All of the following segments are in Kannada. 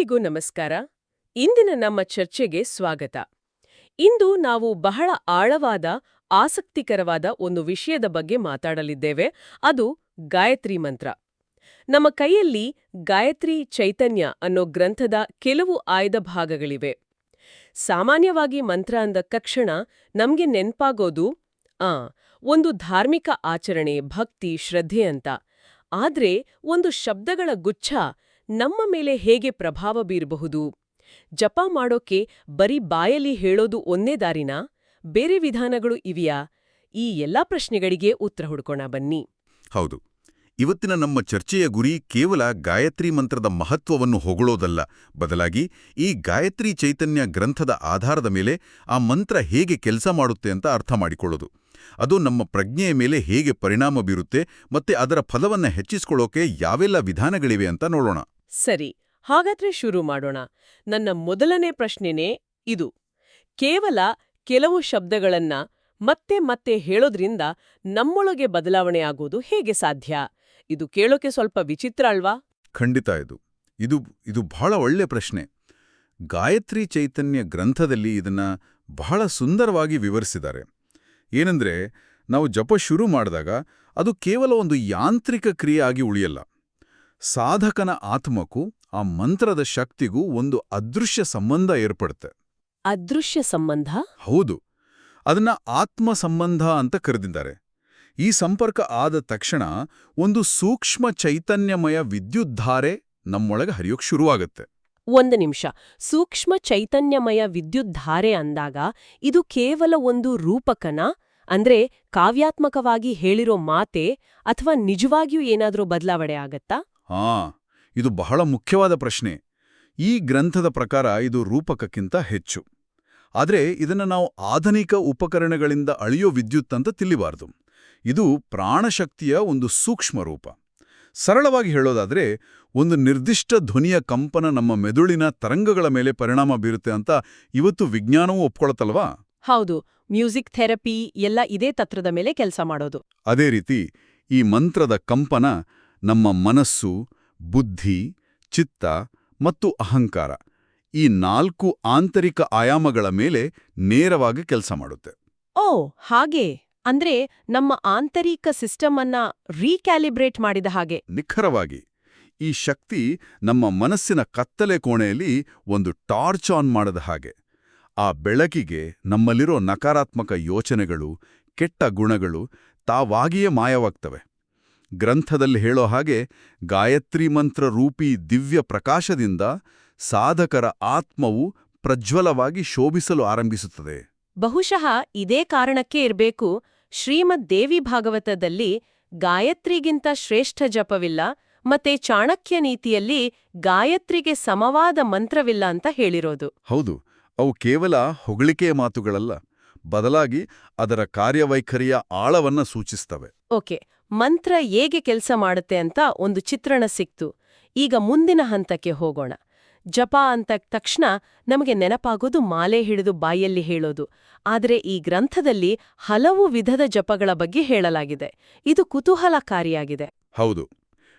ಎಲ್ಲರಿಗೂ ನಮಸ್ಕಾರ. ಇಂದಿನ ನಮ್ಮ ಚರ್ಚೆಗೆ ಸ್ವಾಗತ. ಇಂದು ನಾವು ಬಹಳ ಆಳವಾದ, ಆಸಕ್ತಿಕರವಾದ ಒಂದು ವಿಷಯದ ಬಗ್ಗೆ ಮಾತಾಡಲಿದ್ದೇವೆ. ಅದು ಗಾಯತ್ರಿ ಮಂತ್ರ. ನಮ್ಮ ಕೈಯಲ್ಲಿ ಗಾಯತ್ರಿ ಚೈತನ್ಯ ಅನ್ನೋ ಗ್ರಂಥದ ಕೆಲವು ಆಯ್ದ ಭಾಗಗಳಿವೆ. ಸಾಮಾನ್ಯವಾಗಿ ಮಂತ್ರ ಅಂದ ತಕ್ಷಣ ನಮ್ಗೆ ನೆನ್ಪಾಗೋದು ಒಂದು ಧಾರ್ಮಿಕ ಆಚರಣೆ, ಭಕ್ತಿ, ಶ್ರದ್ಧೆ ಅಂತ. ಆದ್ರೆ ಒಂದು ಶಬ್ದಗಳ ಗುಚ್ಛ ನಮ್ಮ ಮೇಲೆ ಹೇಗೆ ಪ್ರಭಾವ ಬೀರಬಹುದು? ಜಪ ಮಾಡೋಕೆ ಬರೀ ಬಾಯಲ್ಲಿ ಹೇಳೋದು ಒಂದೇ ದಾರಿನಾ? ಬೇರೆ ವಿಧಾನಗಳು ಇವೆಯಾ? ಈ ಎಲ್ಲಾ ಪ್ರಶ್ನೆಗಳಿಗೆ ಉತ್ತರ ಹುಡ್ಕೋಣ ಬನ್ನಿ. ಹೌದು, ಇವತ್ತಿನ ನಮ್ಮ ಚರ್ಚೆಯ ಗುರಿ ಕೇವಲ ಗಾಯತ್ರಿ ಮಂತ್ರದ ಮಹತ್ವವನ್ನು ಹೊಗಳೋದಲ್ಲ, ಬದಲಾಗಿ ಈ ಗಾಯತ್ರಿ ಚೈತನ್ಯ ಗ್ರಂಥದ ಆಧಾರದ ಮೇಲೆ ಆ ಮಂತ್ರ ಹೇಗೆ ಕೆಲಸ ಮಾಡುತ್ತೆ ಅಂತ ಅರ್ಥ ಮಾಡಿಕೊಳ್ಳೋದು. ಅದು ನಮ್ಮ ಪ್ರಜ್ಞೆಯ ಮೇಲೆ ಹೇಗೆ ಪರಿಣಾಮ ಬೀರುತ್ತೆ ಮತ್ತೆ ಅದರ ಫಲವನ್ನ ಹೆಚ್ಚಿಸ್ಕೊಳ್ಳೋಕೆ ಯಾವೆಲ್ಲ ವಿಧಾನಗಳಿವೆ ಅಂತ ನೋಡೋಣ. ಸರಿ, ಹಾಗಾದ್ರೆ ಶುರು ಮಾಡೋಣ. ನನ್ನ ಮೊದಲನೇ ಪ್ರಶ್ನೆನೇ ಇದು. ಕೇವಲ ಕೆಲವು ಶಬ್ದಗಳನ್ನ ಮತ್ತೆ ಮತ್ತೆ ಹೇಳೋದ್ರಿಂದ ನಮ್ಮೊಳಗೆ ಬದಲಾವಣೆ ಆಗೋದು ಹೇಗೆ ಸಾಧ್ಯ? ಇದು ಕೇಳೋಕೆ ಸ್ವಲ್ಪ ವಿಚಿತ್ರ ಅಲ್ವಾ? ಖಂಡಿತ ಇದು ಬಹಳ ಒಳ್ಳೆ ಪ್ರಶ್ನೆ. ಗಾಯತ್ರಿ ಚೈತನ್ಯ ಗ್ರಂಥದಲ್ಲಿ ಇದನ್ನ ಬಹಳ ಸುಂದರವಾಗಿ ವಿವರಿಸಿದ್ದಾರೆ. ಏನಂದ್ರೆ, ನಾವು ಜಪ ಶುರು ಮಾಡಿದಾಗ ಅದು ಕೇವಲ ಒಂದು ಯಾಂತ್ರಿಕ ಕ್ರಿಯೆ ಆಗಿ ಉಳಿಯಲ್ಲ. ಸಾಧಕನ ಆತ್ಮಕ್ಕೂ ಆ ಮಂತ್ರದ ಶಕ್ತಿಗೂ ಒಂದು ಅದೃಶ್ಯ ಸಂಬಂಧ ಏರ್ಪಡುತ್ತೆ. ಅದೃಶ್ಯ ಸಂಬಂಧ? ಹೌದು, ಅದನ್ನ ಆತ್ಮ ಸಂಬಂಧ ಅಂತ ಕರೆದಿದ್ದಾರೆ. ಈ ಸಂಪರ್ಕ ಆದ ತಕ್ಷಣ ಒಂದು ಸೂಕ್ಷ್ಮ ಚೈತನ್ಯಮಯ ವಿದ್ಯುದ್ಧಾರೆ ನಮ್ಮೊಳಗೆ ಹರಿಯೋಕ್ ಶುರುವಾಗತ್ತೆ. ಒಂದು ನಿಮಿಷ, ಸೂಕ್ಷ್ಮ ಚೈತನ್ಯಮಯ ವಿದ್ಯುದ್ಧಾರೆ ಅಂದಾಗ ಇದು ಕೇವಲ ಒಂದು ರೂಪಕನ, ಅಂದ್ರೆ ಕಾವ್ಯಾತ್ಮಕವಾಗಿ ಹೇಳಿರೋ ಮಾತೆ, ಅಥವಾ ನಿಜವಾಗಿಯೂ ಏನಾದ್ರೂ ಬದಲಾವಣೆ ಆಗತ್ತಾ? ಇದು ಬಹಳ ಮುಖ್ಯವಾದ ಪ್ರಶ್ನೆ. ಈ ಗ್ರಂಥದ ಪ್ರಕಾರ ಇದು ರೂಪಕಕ್ಕಿಂತ ಹೆಚ್ಚು. ಆದರೆ ಇದನ್ನು ನಾವು ಆಧುನಿಕ ಉಪಕರಣಗಳಿಂದ ಅಳೆಯೋ ವಿದ್ಯುತ್ ಅಂತ ತಿಳಿಬಾರದು. ಇದು ಪ್ರಾಣಶಕ್ತಿಯ ಒಂದು ಸೂಕ್ಷ್ಮ ರೂಪ. ಸರಳವಾಗಿ ಹೇಳೋದಾದ್ರೆ, ಒಂದು ನಿರ್ದಿಷ್ಟ ಧ್ವನಿಯ ಕಂಪನ ನಮ್ಮ ಮೆದುಳಿನ ತರಂಗಗಳ ಮೇಲೆ ಪರಿಣಾಮ ಬೀರುತ್ತೆ ಅಂತ ಇವತ್ತು ವಿಜ್ಞಾನವೂ ಒಪ್ಕೊಳತ್ತಲ್ವಾ? ಹೌದು, ಮ್ಯೂಸಿಕ್ ಥೆರಪಿ ಎಲ್ಲ ಇದೇ ತತ್ವದ ಮೇಲೆ ಕೆಲಸ ಮಾಡೋದು. ಅದೇ ರೀತಿ ಈ ಮಂತ್ರದ ಕಂಪನ ನಮ್ಮ ಮನಸ್ಸು, ಬುದ್ಧಿ, ಚಿತ್ತ ಮತ್ತು ಅಹಂಕಾರ, ಈ 4 ಆಂತರಿಕ ಆಯಾಮಗಳ ಮೇಲೆ ನೇರವಾಗಿ ಕೆಲಸ ಮಾಡುತ್ತೆ. ಹಾಗೆ ಅಂದ್ರೆ ನಮ್ಮ ಆಂತರಿಕ ಸಿಸ್ಟಮ್ ಅನ್ನ ರೀಕ್ಯಾಲಿಬ್ರೇಟ್ ಮಾಡಿದ ಹಾಗೆ. ನಿಖರವಾಗಿ. ಈ ಶಕ್ತಿ ನಮ್ಮ ಮನಸ್ಸಿನ ಕತ್ತಲೆ ಕೋಣೆಯಲ್ಲಿ ಒಂದು ಟಾರ್ಚ್ ಆನ್ ಮಾಡದ ಹಾಗೆ. ಆ ಬೆಳಕಿಗೆ ನಮ್ಮಲ್ಲಿರೋ ನಕಾರಾತ್ಮಕ ಯೋಚನೆಗಳು, ಕೆಟ್ಟ ಗುಣಗಳು ತಾವಾಗಿಯೇ ಮಾಯವಾಗ್ತವೆ. ಗ್ರಂಥದಲ್ಲಿ ಹೇಳೋ ಹಾಗೆ ಗಾಯತ್ರಿ ಮಂತ್ರ ರೂಪಿ ದಿವ್ಯ ಪ್ರಕಾಶದಿಂದ ಸಾಧಕರ ಆತ್ಮವು ಪ್ರಜ್ವಲವಾಗಿ ಶೋಭಿಸಲು ಆರಂಭಿಸುತ್ತದೆ. ಬಹುಶಃ ಇದೇ ಕಾರಣಕ್ಕೆ ಇರಬೇಕು ಶ್ರೀಮದ್ ದೇವಿ ಭಾಗವತದಲ್ಲಿ ಗಾಯತ್ರಿಗಿಂತ ಶ್ರೇಷ್ಠ ಜಪವಿಲ್ಲ ಮತ್ತೆ ಚಾಣಕ್ಯ ನೀತಿಯಲ್ಲಿ ಗಾಯತ್ರಿಗೆ ಸಮವಾದ ಮಂತ್ರವಿಲ್ಲ ಅಂತ ಹೇಳಿರೋದು. ಹೌದು, ಅವು ಕೇವಲ ಹೊಗಳಿಕೆಯ ಮಾತುಗಳಲ್ಲ, ಬದಲಾಗಿ ಅದರ ಕಾರ್ಯವೈಖರಿಯ ಆಳವನ್ನ ಸೂಚಿಸ್ತವೆ. ಓಕೆ, ಮಂತ್ರ ಹೇಗೆ ಕೆಲಸ ಮಾಡುತ್ತೆ ಅಂತ ಒಂದು ಚಿತ್ರಣ ಸಿಕ್ತು. ಈಗ ಮುಂದಿನ ಹಂತಕ್ಕೆ ಹೋಗೋಣ. ಜಪ ಅಂತ ತಕ್ಷಣ ನಮಗೆ ನೆನಪಾಗೋದು ಮಾಲೆ ಹಿಡಿದು ಬಾಯಲ್ಲಿ ಹೇಳೋದು. ಆದರೆ ಈ ಗ್ರಂಥದಲ್ಲಿ ಹಲವು ವಿಧದ ಜಪಗಳ ಬಗ್ಗೆ ಹೇಳಲಾಗಿದೆ. ಇದು ಕುತೂಹಲಕಾರಿಯಾಗಿದೆ. ಹೌದು,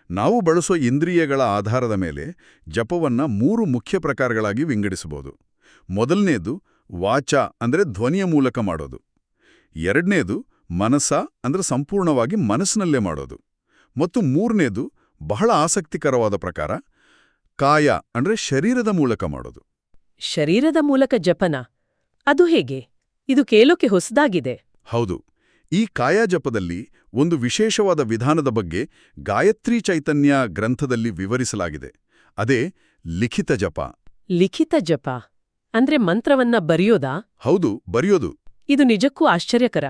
ನಾವು ಬಳಸೋ ಇಂದ್ರಿಯಗಳ ಆಧಾರದ ಮೇಲೆ ಜಪವನ್ನ 3 ಮುಖ್ಯ ಪ್ರಕಾರಗಳಾಗಿ ವಿಂಗಡಿಸಬಹುದು. ಮೊದಲನೇದು ವಾಚ ಅಂದ್ರೆ ಧ್ವನಿಯ ಮೂಲಕ ಮಾಡೋದು. ಎರಡನೇದು ಮನಸ ಅಂದ್ರೆ ಸಂಪೂರ್ಣವಾಗಿ ಮನಸ್ಸಿನಲ್ಲೇ ಮಾಡೋದು. ಮತ್ತು ಮೂರನೇದು ಬಹಳ ಆಸಕ್ತಿಕರವಾದ ಪ್ರಕಾರ ಕಾಯ ಅಂದ್ರೆ ಶರೀರದ ಮೂಲಕ ಮಾಡೋದು. ಶರೀರದ ಮೂಲಕ ಜಪನ? ಅದು ಹೇಗೆ? ಇದು ಕೇಳೋಕೆ ಹೊಸದಾಗಿದೆ. ಹೌದು, ಈ ಕಾಯಜಪದಲ್ಲಿ ಒಂದು ವಿಶೇಷವಾದ ವಿಧಾನದ ಬಗ್ಗೆ ಗಾಯತ್ರಿ ಚೈತನ್ಯ ಗ್ರಂಥದಲ್ಲಿ ವಿವರಿಸಲಾಗಿದೆ. ಅದೇ ಲಿಖಿತ ಜಪ. ಲಿಖಿತ ಜಪ ಅಂದ್ರೆ ಮಂತ್ರವನ್ನ ಬರೆಯೋದಾ? ಹೌದು, ಬರೆಯೋದು. ಇದು ನಿಜಕ್ಕೂ ಆಶ್ಚರ್ಯಕರ.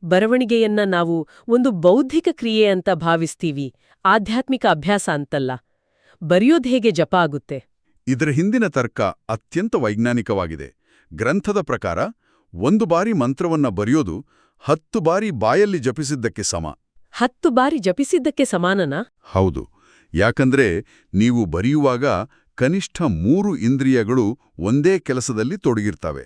ಬರವಣಿಗೆಯನ್ನ ನಾವು ಒಂದು ಬೌದ್ಧಿಕ ಕ್ರಿಯೆ ಅಂತ ಭಾವಿಸ್ತೀವಿ, ಆಧ್ಯಾತ್ಮಿಕ ಅಭ್ಯಾಸ ಅಂತಲ್ಲ. ಬರೆಯೋದು ಹೇಗೆ ಜಪ ಆಗುತ್ತೆ? ಇದರ ಹಿಂದಿನ ತರ್ಕ ಅತ್ಯಂತ ವೈಜ್ಞಾನಿಕವಾಗಿದೆ. ಗ್ರಂಥದ ಪ್ರಕಾರ 1 ಬಾರಿ ಮಂತ್ರವನ್ನ ಬರೆಯೋದು 10 ಬಾರಿ ಬಾಯಲ್ಲಿ ಜಪಿಸಿದ್ದಕ್ಕೆ ಸಮ. 10 ಬಾರಿ ಜಪಿಸಿದ್ದಕ್ಕೆ ಸಮಾನನಾ? ಹೌದು, ಯಾಕಂದ್ರೆ ನೀವು ಬರೆಯುವಾಗ ಕನಿಷ್ಠ 3 ಇಂದ್ರಿಯಗಳು ಒಂದೇ ಕೆಲಸದಲ್ಲಿ ತೊಡಗಿರ್ತವೆ.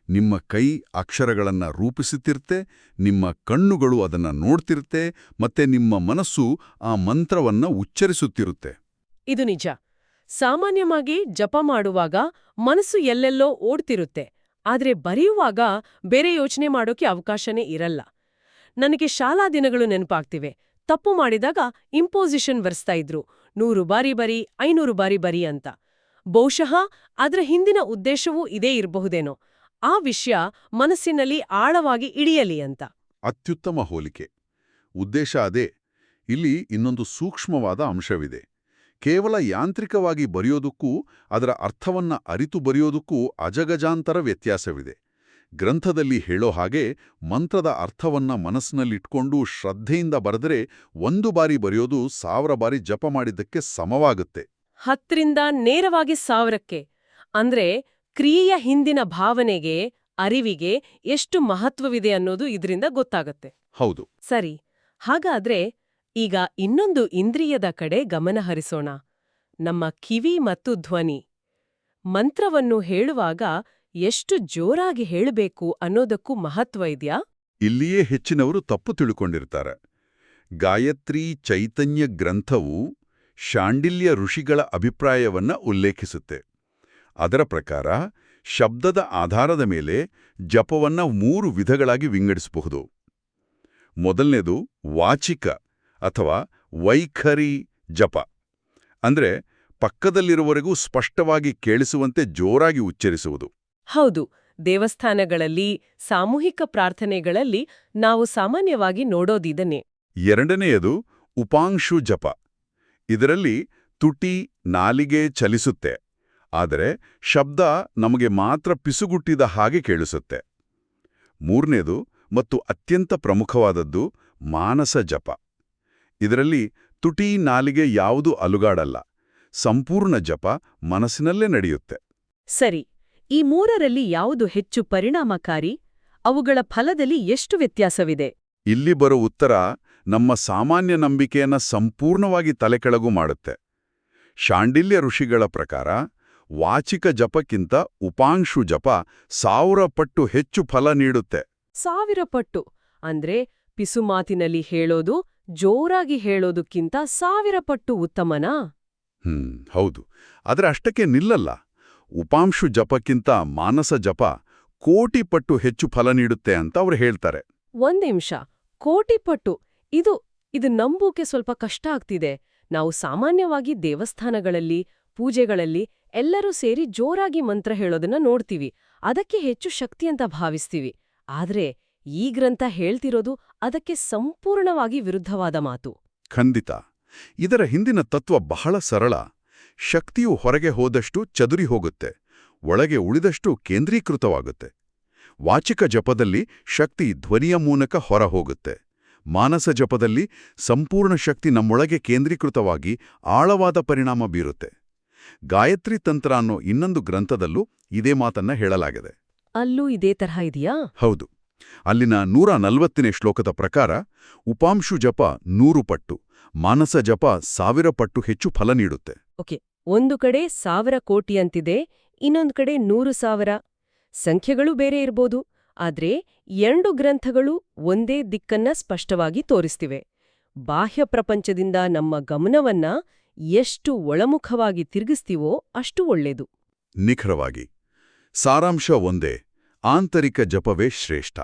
ನಿಮ್ಮ ಕೈ ಅಕ್ಷರಗಳನ್ನ ರೂಪಿಸುತ್ತಿರುತ್ತೆ, ನಿಮ್ಮ ಕಣ್ಣುಗಳು ಅದನ್ನ ನೋಡ್ತಿರುತ್ತೆ, ಮತ್ತೆ ನಿಮ್ಮ ಮನಸ್ಸು ಆ ಮಂತ್ರವನ್ನ ಉಚ್ಚರಿಸುತ್ತಿರುತ್ತೆ. ಇದು ನಿಜ. ಸಾಮಾನ್ಯವಾಗಿ ಜಪ ಮಾಡುವಾಗ ಮನಸ್ಸು ಎಲ್ಲೆಲ್ಲೋ ಓಡ್ತಿರುತ್ತೆ, ಆದ್ರೆ ಬರೆಯುವಾಗ ಬೇರೆ ಯೋಚನೆ ಮಾಡೋಕೆ ಅವಕಾಶನೇ ಇರಲ್ಲ. ನನಗೆ ಶಾಲಾ ದಿನಗಳು ನೆನಪಾಗ್ತಿವೆ. ತಪ್ಪು ಮಾಡಿದಾಗ ಇಂಪೋಸಿಷನ್ ಬರ್ಸ್ತಾ ಇದ್ರು, 100 ಬಾರಿ ಬರಿ, 500 ಬಾರಿ ಬರಿ ಅಂತ. ಬಹುಶಃ ಅದರ ಹಿಂದಿನ ಉದ್ದೇಶವೂ ಇದೇ ಇರಬಹುದೇನೋ, ಆ ವಿಷಯ ಮನಸ್ಸಿನಲ್ಲಿ ಆಳವಾಗಿ ಇಳಿಯಲಿ ಅಂತ. ಅತ್ಯುತ್ತಮ ಹೋಲಿಕೆ. ಉದ್ದೇಶ ಅದೇ. ಇಲ್ಲಿ ಇನ್ನೊಂದು ಸೂಕ್ಷ್ಮವಾದ ಅಂಶವಿದೆ. ಕೇವಲ ಯಾಂತ್ರಿಕವಾಗಿ ಬರೆಯೋದಕ್ಕೂ ಅದರ ಅರ್ಥವನ್ನ ಅರಿತು ಬರೆಯೋದಕ್ಕೂ ಅಜಗಜಾಂತರ ವ್ಯತ್ಯಾಸವಿದೆ. ಗ್ರಂಥದಲ್ಲಿ ಹೇಳೋ ಹಾಗೆ ಮಂತ್ರದ ಅರ್ಥವನ್ನ ಮನಸ್ಸಿನಲ್ಲಿಟ್ಕೊಂಡು ಶ್ರದ್ಧೆಯಿಂದ ಬರೆದರೆ 1 ಬಾರಿ ಬರೆಯೋದು 1000 ಬಾರಿ ಜಪ ಮಾಡಿದ್ದಕ್ಕೆ ಸಮವಾಗುತ್ತೆ. 10ರಿಂದ ನೇರವಾಗಿ 1000ಕ್ಕೆ. ಅಂದ್ರೆ ಕ್ರಿಯೆಯ ಹಿಂದಿನ ಭಾವನೆಗೆ, ಅರಿವಿಗೆ ಎಷ್ಟು ಮಹತ್ವವಿದೆ ಅನ್ನೋದು ಇದರಿಂದ ಗೊತ್ತಾಗತ್ತೆ. ಹೌದು. ಸರಿ, ಹಾಗಾದ್ರೆ ಈಗ ಇನ್ನೊಂದು ಇಂದ್ರಿಯದ ಕಡೆ ಗಮನ ಹರಿಸೋಣ. ನಮ್ಮ ಕಿವಿ ಮತ್ತು ಧ್ವನಿ. ಮಂತ್ರವನ್ನು ಹೇಳುವಾಗ ಎಷ್ಟು ಜೋರಾಗಿ ಹೇಳಬೇಕು ಅನ್ನೋದಕ್ಕೂ ಮಹತ್ವ ಇದೆಯಾ? ಇಲ್ಲಿಯೇ ಹೆಚ್ಚಿನವರು ತಪ್ಪು ತಿಳ್ಕೊಂಡಿರ್ತಾರೆ. ಗಾಯತ್ರಿ ಚೈತನ್ಯ ಗ್ರಂಥವು ಶಾಂಡಿಲ್ಯ ಋಷಿಗಳ ಅಭಿಪ್ರಾಯವನ್ನ ಉಲ್ಲೇಖಿಸುತ್ತೆ. ಅದರ ಪ್ರಕಾರ ಶಬ್ದದ ಆಧಾರದ ಮೇಲೆ ಜಪವನ್ನ 3 ವಿಧಗಳಾಗಿ ವಿಂಗಡಿಸಬಹುದು. ಮೊದಲನೇದು ವಾಚಿಕ ಅಥವಾ ವೈಖರಿ ಜಪ. ಅಂದ್ರೆ ಪಕ್ಕದಲ್ಲಿರುವವರೆಗೂ ಸ್ಪಷ್ಟವಾಗಿ ಕೇಳಿಸುವಂತೆ ಜೋರಾಗಿ ಉಚ್ಚರಿಸುವುದು. ಹೌದು, ದೇವಸ್ಥಾನಗಳಲ್ಲಿ, ಸಾಮೂಹಿಕ ಪ್ರಾರ್ಥನೆಗಳಲ್ಲಿ ನಾವು ಸಾಮಾನ್ಯವಾಗಿ ನೋಡೋದಿದನ್ನೇ. ಎರಡನೆಯದು ಉಪಾಂಶು ಜಪ. ಇದರಲ್ಲಿ ತುಟಿ, ನಾಲಿಗೆ ಚಲಿಸುತ್ತೆ, ಆದರೆ ಶಬ್ದ ನಮಗೆ ಮಾತ್ರ ಪಿಸುಗುಟ್ಟಿದ ಹಾಗೆ ಕೇಳಿಸುತ್ತೆ. ಮೂರನೇದು ಮತ್ತು ಅತ್ಯಂತ ಪ್ರಮುಖವಾದದ್ದು ಮಾನಸ ಜಪ. ಇದರಲ್ಲಿ ತುಟಿ, ನಾಲಿಗೆ ಯಾವುದೂ ಅಲುಗಾಡಲ್ಲ. ಸಂಪೂರ್ಣ ಜಪ ಮನಸ್ಸಿನಲ್ಲೇ ನಡೆಯುತ್ತೆ. ಸರಿ, ಈ 3ರಲ್ಲಿ ಯಾವುದು ಹೆಚ್ಚು ಪರಿಣಾಮಕಾರಿ? ಅವುಗಳ ಫಲದಲ್ಲಿ ಎಷ್ಟು ವ್ಯತ್ಯಾಸವಿದೆ? ಇಲ್ಲಿ ಬರೋ ಉತ್ತರ ನಮ್ಮ ಸಾಮಾನ್ಯ ನಂಬಿಕೆಯನ್ನ ಸಂಪೂರ್ಣವಾಗಿ ತಲೆಕೆಳಗು ಮಾಡುತ್ತೆ. ಶಾಂಡಿಲ್ಯ ಋಷಿಗಳ ಪ್ರಕಾರ ವಾಚಿಕ ಜಪಕ್ಕಿಂತ ಉಪಾಂಶು ಜಪ 1000 ಪಟ್ಟು ಹೆಚ್ಚು ಫಲ ನೀಡುತ್ತೆ. 1000 ಪಟ್ಟು ಅಂದ್ರೆ ಪಿಸುಮಾತಿನಲ್ಲಿ ಹೇಳೋದು ಜೋರಾಗಿ ಹೇಳೋದಕ್ಕಿಂತ 1000 ಪಟ್ಟು ಉತ್ತಮನಾ? ಹೌದು. ಆದರೆ ಅಷ್ಟಕ್ಕೆ ನಿಲ್ಲಲ್ಲ. ಉಪಾಂಶು ಜಪಕ್ಕಿಂತ ಮಾನಸ ಜಪ 1,000,000 ಪಟ್ಟು ಹೆಚ್ಚು ಫಲ ನೀಡುತ್ತೆ ಅಂತ ಅವ್ರು ಹೇಳ್ತಾರೆ. ಒಂದ್ ನಿಮಿಷ, 1,000,000 ಪಟ್ಟು ಇದು ನಂಬೋಕೆ ಸ್ವಲ್ಪ ಕಷ್ಟ ಆಗ್ತಿದೆ. ನಾವು ಸಾಮಾನ್ಯವಾಗಿ ದೇವಸ್ಥಾನಗಳಲ್ಲಿ, ಪೂಜೆಗಳಲ್ಲಿ ಎಲ್ಲರೂ ಸೇರಿ ಜೋರಾಗಿ ಮಂತ್ರ ಹೇಳೋದನ್ನ ನೋಡ್ತೀವಿ. ಅದಕ್ಕೆ ಹೆಚ್ಚು ಶಕ್ತಿ ಅಂತ ಭಾವಿಸ್ತೀವಿ. ಆದ್ರೆ ಈ ಗ್ರಂಥ ಹೇಳ್ತಿರೋದು ಅದಕ್ಕೆ ಸಂಪೂರ್ಣವಾಗಿ ವಿರುದ್ಧವಾದ ಮಾತು. ಖಂಡಿತ. ಇದರ ಹಿಂದಿನ ತತ್ವ ಬಹಳ ಸರಳ. ಶಕ್ತಿಯು ಹೊರಗೆ ಹೋದಷ್ಟು ಚದುರಿ ಹೋಗುತ್ತೆ, ಒಳಗೆ ಉಳಿದಷ್ಟು ಕೇಂದ್ರೀಕೃತವಾಗುತ್ತೆ. ವಾಚಿಕ ಜಪದಲ್ಲಿ ಶಕ್ತಿ ಧ್ವನಿಯ ಮೂಲಕ ಹೊರ ಹೋಗುತ್ತೆ. ಮಾನಸ ಜಪದಲ್ಲಿ ಸಂಪೂರ್ಣ ಶಕ್ತಿ ನಮ್ಮೊಳಗೆ ಕೇಂದ್ರೀಕೃತವಾಗಿ ಆಳವಾದ ಪರಿಣಾಮ ಬೀರುತ್ತೆ. ಗಾಯತ್ರಿ ತಂತ್ರ ಅನ್ನೋ ಇನ್ನೊಂದು ಗ್ರಂಥದಲ್ಲೂ ಇದೇ ಮಾತನ್ನ ಹೇಳಲಾಗಿದೆ. ಅಲ್ಲೂ ಇದೇ ತರಹ ಇದೆಯಾ? ಹೌದು. ಅಲ್ಲಿನ 140ನೇ ಶ್ಲೋಕದ ಪ್ರಕಾರ ಉಪಾಂಶು ಜಪ 100 ಪಟ್ಟು, ಮಾನಸ ಜಪ 1000 ಪಟ್ಟು ಹೆಚ್ಚು ಫಲ ನೀಡುತ್ತೆ. ಓಕೆ, ಒಂದು ಕಡೆ 1000 ಕೋಟಿ ಅಂತಿದೆ, ಇನ್ನೊಂದು ಕಡೆ 100,000. ಸಂಖ್ಯೆಗಳು ಬೇರೆ ಇರ್ಬೋದು, ಆದ್ರೆ 2 ಗ್ರಂಥಗಳು ಒಂದೇ ದಿಕ್ಕನ್ನ ಸ್ಪಷ್ಟವಾಗಿ ತೋರಿಸ್ತಿವೆ. ಬಾಹ್ಯ ಪ್ರಪಂಚದಿಂದ ನಮ್ಮ ಗಮನವನ್ನ ಎಷ್ಟು ಒಳಮುಖವಾಗಿ ತಿರುಗಿಸ್ತೀವೋ ಅಷ್ಟು ಒಳ್ಳೇದು. ನಿಖರವಾಗಿ. ಸಾರಾಂಶ ಒಂದೇ: ಆಂತರಿಕ ಜಪವೇ ಶ್ರೇಷ್ಠ.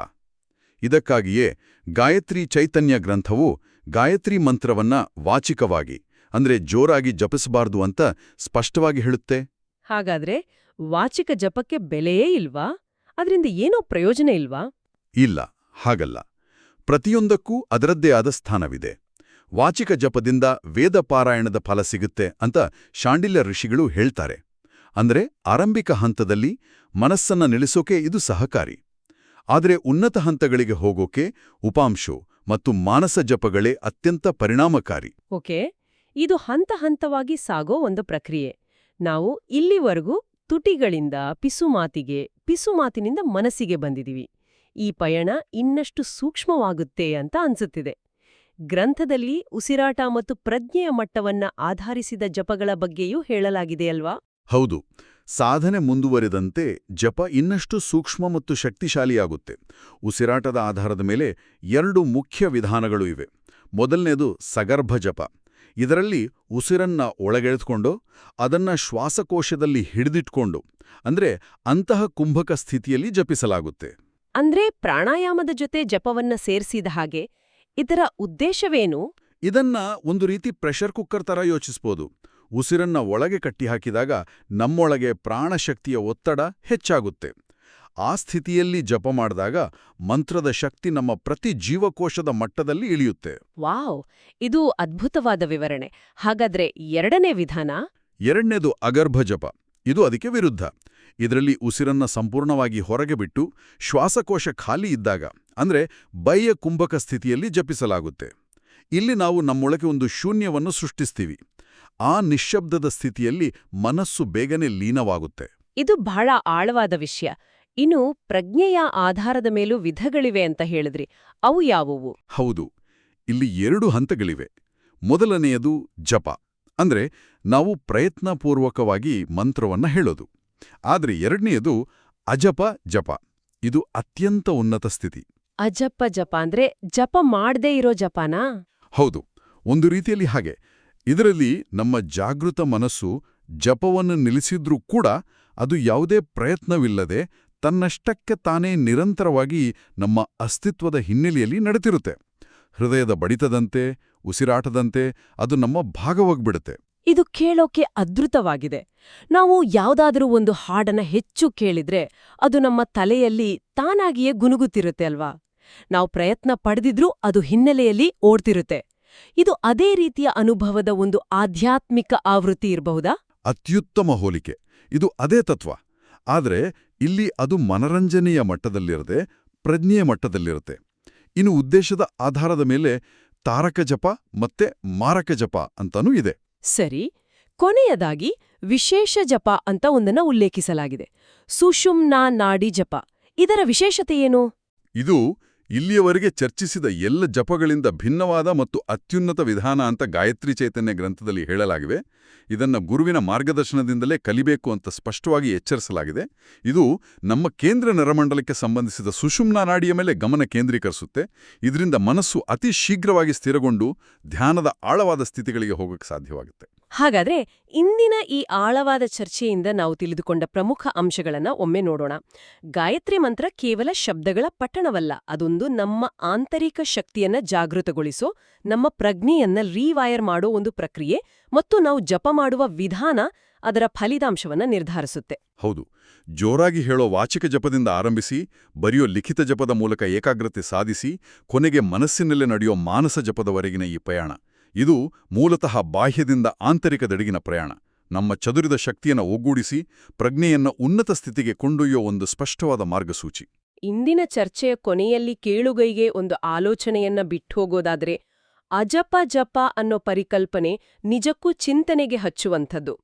ಇದಕ್ಕಾಗಿಯೇ ಗಾಯತ್ರಿ ಚೈತನ್ಯ ಗ್ರಂಥವು ಗಾಯತ್ರಿ ಮಂತ್ರವನ್ನ ವಾಚಿಕವಾಗಿ, ಅಂದ್ರೆ ಜೋರಾಗಿ ಜಪಿಸಬಾರ್ದು ಅಂತ ಸ್ಪಷ್ಟವಾಗಿ ಹೇಳುತ್ತೆ. ಹಾಗಾದ್ರೆ ವಾಚಿಕ ಜಪಕ್ಕೆ ಬೆಲೆಯೇ ಇಲ್ವಾ? ಅದರಿಂದ ಏನೋ ಪ್ರಯೋಜನ ಇಲ್ವಾ? ಇಲ್ಲ, ಹಾಗಲ್ಲ. ಪ್ರತಿಯೊಂದಕ್ಕೂ ಅದರದ್ದೇ ಆದ ಸ್ಥಾನವಿದೆ. ವಾಚಿಕ ಜಪದಿಂದ ವೇದ ಪಾರಾಯಣದ ಫಲ ಸಿಗುತ್ತೆ ಅಂತ ಶಾಂಡಿಲ್ಯ ಋಷಿಗಳು ಹೇಳ್ತಾರೆ. ಅಂದ್ರೆ ಆರಂಭಿಕ ಹಂತದಲ್ಲಿ ಮನಸ್ಸನ್ನ ನಿಲ್ಲಿಸೋಕೆ ಇದು ಸಹಕಾರಿ. ಆದರೆ ಉನ್ನತ ಹಂತಗಳಿಗೆ ಹೋಗೋಕೆ ಉಪಾಂಶು ಮತ್ತು ಮಾನಸ ಜಪಗಳೇ ಅತ್ಯಂತ ಪರಿಣಾಮಕಾರಿ. ಓಕೆ, ಇದು ಹಂತ ಹಂತವಾಗಿ ಸಾಗೋ ಒಂದು ಪ್ರಕ್ರಿಯೆ. ನಾವು ಇಲ್ಲಿವರೆಗೂ ತುಟಿಗಳಿಂದ ಪಿಸುಮಾತಿಗೆ, ಪಿಸುಮಾತಿನಿಂದ ಮನಸ್ಸಿಗೆ ಬಂದಿದೀವಿ. ಈ ಪಯಣ ಇನ್ನಷ್ಟು ಸೂಕ್ಷ್ಮವಾಗುತ್ತೆ ಅಂತ ಅನ್ಸುತ್ತಿದೆ. ಗ್ರಂಥದಲ್ಲಿ ಉಸಿರಾಟ ಮತ್ತು ಪ್ರಜ್ಞೆಯ ಮಟ್ಟವನ್ನ ಆಧರಿಸಿದ ಜಪಗಳ ಬಗ್ಗೆಯೂ ಹೇಳಲಾಗಿದೆಯಲ್ವಾ? ಹೌದು. ಸಾಧನೆ ಮುಂದುವರೆದಂತೆ ಜಪ ಇನ್ನಷ್ಟು ಸೂಕ್ಷ್ಮ ಮತ್ತು ಶಕ್ತಿಶಾಲಿಯಾಗುತ್ತೆ. ಉಸಿರಾಟದ ಆಧಾರದ ಮೇಲೆ 2 ಮುಖ್ಯ ವಿಧಾನಗಳು ಇವೆ. ಮೊದಲನೇದು ಸಗರ್ಭ ಜಪ. ಇದರಲ್ಲಿ ಉಸಿರನ್ನ ಒಳಗೆಳೆದುಕೊಂಡು ಅದನ್ನ ಶ್ವಾಸಕೋಶದಲ್ಲಿ ಹಿಡಿದಿಟ್ಕೊಂಡು ಅಂದ್ರೆ ಅಂತಹ ಕುಂಭಕ ಸ್ಥಿತಿಯಲ್ಲಿ ಜಪಿಸಲಾಗುತ್ತೆ. ಅಂದ್ರೆ ಪ್ರಾಣಾಯಾಮದ ಜೊತೆ ಜಪವನ್ನ ಸೇರಿಸಿದ ಹಾಗೆ. ಇದರ ಉದ್ದೇಶವೇನು? ಇದನ್ನ ಒಂದು ರೀತಿ ಪ್ರೆಷರ್ ಕುಕ್ಕರ್ ತರ ಯೋಚಿಸ್ಬೋದು. ಉಸಿರನ್ನ ಒಳಗೆ ಕಟ್ಟಿಹಾಕಿದಾಗ ನಮ್ಮೊಳಗೆ ಪ್ರಾಣಶಕ್ತಿಯ ಒತ್ತಡ ಹೆಚ್ಚಾಗುತ್ತೆ. ಆ ಸ್ಥಿತಿಯಲ್ಲಿ ಜಪ ಮಾಡಿದಾಗ ಮಂತ್ರದ ಶಕ್ತಿ ನಮ್ಮ ಪ್ರತಿ ಜೀವಕೋಶದ ಮಟ್ಟದಲ್ಲಿ ಇಳಿಯುತ್ತೆ. ವಾವ್, ಇದು ಅದ್ಭುತವಾದ ವಿವರಣೆ. ಹಾಗಾದ್ರೆ ಎರಡನೇ ವಿಧಾನ? ಎರಡನೇದು ಅಗರ್ಭ ಜಪ. ಇದು ಅದಕ್ಕೆ ವಿರುದ್ಧ. ಇದರಲ್ಲಿ ಉಸಿರನ್ನ ಸಂಪೂರ್ಣವಾಗಿ ಹೊರಗೆ ಬಿಟ್ಟು ಶ್ವಾಸಕೋಶ ಖಾಲಿ ಇದ್ದಾಗ ಅಂದ್ರೆ ಬಾಹ್ಯ ಕುಂಭಕ ಸ್ಥಿತಿಯಲ್ಲಿ ಜಪಿಸಲಾಗುತ್ತೆ. ಇಲ್ಲಿ ನಾವು ನಮ್ಮೊಳಗೆ ಒಂದು ಶೂನ್ಯವನ್ನು ಸೃಷ್ಟಿಸ್ತೀವಿ. ಆ ನಿಶ್ಶಬ್ದದ ಸ್ಥಿತಿಯಲ್ಲಿ ಮನಸ್ಸು ಬೇಗನೆ ಲೀನವಾಗುತ್ತೆ. ಇದು ಬಹಳ ಆಳವಾದ ವಿಷಯ. ಇನ್ನು ಪ್ರಜ್ಞೆಯ ಆಧಾರದ ಮೇಲೂ ವಿಧಗಳಿವೆ ಅಂತ ಹೇಳಿದ್ರಿ. ಅವು ಯಾವುವು? ಹೌದು, ಇಲ್ಲಿ 2 ಹಂತಗಳಿವೆ. ಮೊದಲನೆಯದು ಜಪ, ಅಂದ್ರೆ ನಾವು ಪ್ರಯತ್ನಪೂರ್ವಕವಾಗಿ ಮಂತ್ರವನ್ನ ಹೇಳೋದು. ಆದ್ರೆ ಎರಡನೆಯದು ಅಜಪ ಜಪ. ಇದು ಅತ್ಯಂತ ಉನ್ನತ ಸ್ಥಿತಿ. ಅಜಪ ಜಪ ಅಂದ್ರೆ ಜಪ ಮಾಡದೇ ಇರೋ ಜಪನಾ? ಹೌದು, ಒಂದು ರೀತಿಯಲ್ಲಿ ಹಾಗೆ. ಇದರಲ್ಲಿ ನಮ್ಮ ಜಾಗೃತ ಮನಸ್ಸು ಜಪವನ್ನು ನಿಲ್ಲಿಸಿದ್ರೂ ಕೂಡ ಅದು ಯಾವುದೇ ಪ್ರಯತ್ನವಿಲ್ಲದೆ ತನ್ನಷ್ಟಕ್ಕೆ ತಾನೇ ನಿರಂತರವಾಗಿ ನಮ್ಮ ಅಸ್ತಿತ್ವದ ಹಿನ್ನೆಲೆಯಲ್ಲಿ ನಡೆತಿರುತ್ತೆ. ಹೃದಯದ ಬಡಿತದಂತೆ, ಉಸಿರಾಟದಂತೆ ಅದು ನಮ್ಮ ಭಾಗವಾಗ್ಬಿಡುತ್ತೆ. ಇದು ಕೇಳೋಕೆ ಅದ್ಭುತವಾಗಿದೆ. ನಾವು ಯಾವುದಾದ್ರೂ ಒಂದು ಹಾಡನ್ನ ಹೆಚ್ಚು ಕೇಳಿದ್ರೆ ಅದು ನಮ್ಮ ತಲೆಯಲ್ಲಿ ತಾನಾಗಿಯೇ ಗುನುಗುತ್ತಿರುತ್ತೆ ಅಲ್ವಾ? ನಾವು ಪ್ರಯತ್ನ ಪಡೆದಿದ್ರೂ ಅದು ಹಿನ್ನೆಲೆಯಲ್ಲಿ ಓಡ್ತಿರುತ್ತೆ. ಇದು ಅದೇ ರೀತಿಯ ಅನುಭವದ ಒಂದು ಆಧ್ಯಾತ್ಮಿಕ ಆವೃತ್ತಿ ಇರಬಹುದಾ? ಅತ್ಯುತ್ತಮ ಹೋಲಿಕೆ. ಇದು ಅದೇ ತತ್ವ. ಆದ್ರೆ ಇಲ್ಲಿ ಅದು ಮನರಂಜನೆಯ ಮಟ್ಟದಲ್ಲಿರದೆ ಪ್ರಜ್ಞೆಯ ಮಟ್ಟದಲ್ಲಿರುತ್ತೆ. ಇನ್ನು ಉದ್ದೇಶದ ಆಧಾರದ ಮೇಲೆ ತಾರಕ ಜಪ ಮತ್ತೆ ಮಾರಕ ಜಪ ಅಂತಾನೂ ಇದೆ. ಸರಿ. ಕೊನೆಯದಾಗಿ ವಿಶೇಷ ಜಪ ಅಂತ ಒಂದನ್ನ ಉಲ್ಲೇಖಿಸಲಾಗಿದೆ. ಸುಷುಮ್ನಾ ನಾಡಿ ಜಪ. ಇದರ ವಿಶೇಷತೆ ಏನು? ಇದು ಇಲ್ಲಿಯವರೆಗೆ ಚರ್ಚಿಸಿದ ಎಲ್ಲ ಜಪಗಳಿಂದ ಭಿನ್ನವಾದ ಮತ್ತು ಅತ್ಯುನ್ನತ ವಿಧಾನ ಅಂತ ಗಾಯತ್ರಿ ಚೈತನ್ಯ ಗ್ರಂಥದಲ್ಲಿ ಹೇಳಲಾಗಿವೆ. ಇದನ್ನ ಗುರುವಿನ ಮಾರ್ಗದರ್ಶನದಿಂದಲೇ ಕಲಿಬೇಕು ಅಂತ ಸ್ಪಷ್ಟವಾಗಿ ಎಚ್ಚರಿಸಲಾಗಿದೆ. ಇದು ನಮ್ಮ ಕೇಂದ್ರ ನರಮಂಡಲಕ್ಕೆ ಸಂಬಂಧಿಸಿದ ಸುಷುಮ್ನಾ ನಾಡಿಯ ಮೇಲೆ ಗಮನ ಕೇಂದ್ರೀಕರಿಸುತ್ತೆ. ಇದರಿಂದ ಮನಸ್ಸು ಅತಿ ಶೀಘ್ರವಾಗಿ ಸ್ಥಿರಗೊಂಡು ಧ್ಯಾನದ ಆಳವಾದ ಸ್ಥಿತಿಗಳಿಗೆ ಹೋಗಕ್ಕೆ ಸಾಧ್ಯವಾಗುತ್ತೆ. ಹಾಗಾದ್ರೆ ಇಂದಿನ ಈ ಆಳವಾದ ಚರ್ಚೆಯಿಂದ ನಾವು ತಿಳಿದುಕೊಂಡ ಪ್ರಮುಖ ಅಂಶಗಳನ್ನ ಒಮ್ಮೆ ನೋಡೋಣ. ಗಾಯತ್ರಿ ಮಂತ್ರ ಕೇವಲ ಶಬ್ದಗಳ ಪಠಣವಲ್ಲ. ಅದೊಂದು ನಮ್ಮ ಆಂತರಿಕ ಶಕ್ತಿಯನ್ನ ಜಾಗೃತಗೊಳಿಸೋ, ನಮ್ಮ ಪ್ರಜ್ಞೆಯನ್ನ ರೀವೈರ್ ಮಾಡೋ ಒಂದು ಪ್ರಕ್ರಿಯೆ. ಮತ್ತು ನಾವು ಜಪ ಮಾಡುವ ವಿಧಾನ ಅದರ ಫಲಿತಾಂಶವನ್ನ ನಿರ್ಧರಿಸುತ್ತೆ. ಹೌದು, ಜೋರಾಗಿ ಹೇಳೋ ವಾಚಿಕ ಜಪದಿಂದ ಆರಂಭಿಸಿ ಬರೆಯೋ ಲಿಖಿತ ಜಪದ ಮೂಲಕ ಏಕಾಗ್ರತೆ ಸಾಧಿಸಿ ಕೊನೆಗೆ ಮನಸ್ಸಿನಲ್ಲೇ ನಡೆಯೋ ಮಾನಸ ಜಪದವರೆಗಿನ ಈ ಪ್ರಯಾಣ, ಇದು ಮೂಲತಃ ಬಾಹ್ಯದಿಂದ ಆಂತರಿಕದೆಡೆಗಿನ ಪ್ರಯಾಣ. ನಮ್ಮ ಚದುರಿದ ಶಕ್ತಿಯನ್ನು ಒಗ್ಗೂಡಿಸಿ ಪ್ರಜ್ಞೆಯನ್ನ ಉನ್ನತ ಸ್ಥಿತಿಗೆ ಕೊಂಡೊಯ್ಯೋ ಒಂದು ಸ್ಪಷ್ಟವಾದ ಮಾರ್ಗಸೂಚಿ. ಇಂದಿನ ಚರ್ಚೆಯ ಕೊನೆಯಲ್ಲಿ ಕೇಳುಗೈಗೆ ಒಂದು ಆಲೋಚನೆಯನ್ನ ಬಿಟ್ಟೋಗೋದಾದ್ರೆ, ಅಜಪ ಜಪ ಅನ್ನೋ ಪರಿಕಲ್ಪನೆ ನಿಜಕ್ಕೂ ಚಿಂತನೆಗೆ ಹಚ್ಚುವಂಥದ್ದು.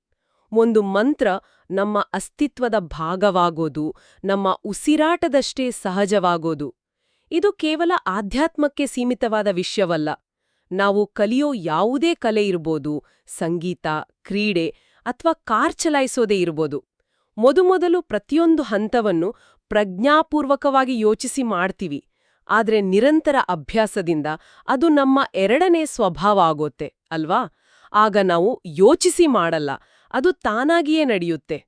ಒಂದು ಮಂತ್ರ ನಮ್ಮ ಅಸ್ತಿತ್ವದ ಭಾಗವಾಗೋದು, ನಮ್ಮ ಉಸಿರಾಟದಷ್ಟೇ ಸಹಜವಾಗೋದು. ಇದು ಕೇವಲ ಆಧ್ಯಾತ್ಮಕ್ಕೆ ಸೀಮಿತವಾದ ವಿಷಯವಲ್ಲ. ನಾವು ಕಲಿಯೋ ಯಾವುದೇ ಕಲೆ ಇರ್ಬೋದು, ಸಂಗೀತ, ಕ್ರೀಡೆ ಅಥವಾ ಕಾರ್ ಚಲಾಯಿಸೋದೇ ಇರ್ಬೋದು. ಮೊದಲು ಪ್ರತಿಯೊಂದು ಹಂತವನ್ನು ಪ್ರಜ್ಞಾಪೂರ್ವಕವಾಗಿ ಯೋಚಿಸಿ ಮಾಡ್ತೀವಿ. ಆದ್ರೆ ನಿರಂತರ ಅಭ್ಯಾಸದಿಂದ ಅದು ನಮ್ಮ ಎರಡನೇ ಸ್ವಭಾವ ಆಗೋತ್ತೆ ಅಲ್ವಾ? ಆಗ ನಾವು ಯೋಚಿಸಿ ಮಾಡಲ್ಲ, ಅದು ತಾನಾಗಿಯೇ ನಡೆಯುತ್ತೆ.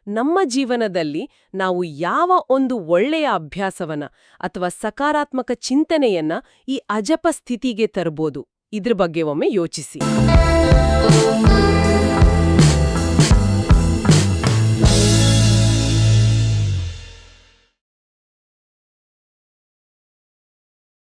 ನಮ್ಮ ಜೀವನದಲ್ಲಿ ನಾವು ಯಾವ ಒಂದು ಒಳ್ಳೆಯ ಅಭ್ಯಾಸವನ್ನ ಅಥವಾ ಸಕಾರಾತ್ಮಕ ಚಿಂತನೆಯನ್ನ ಈ ಅಜಪ ಸ್ಥಿತಿಗೆ ತರಬಹುದು, ಇದ್ರ ಬಗ್ಗೆ ಒಮ್ಮೆ ಯೋಚಿಸಿ.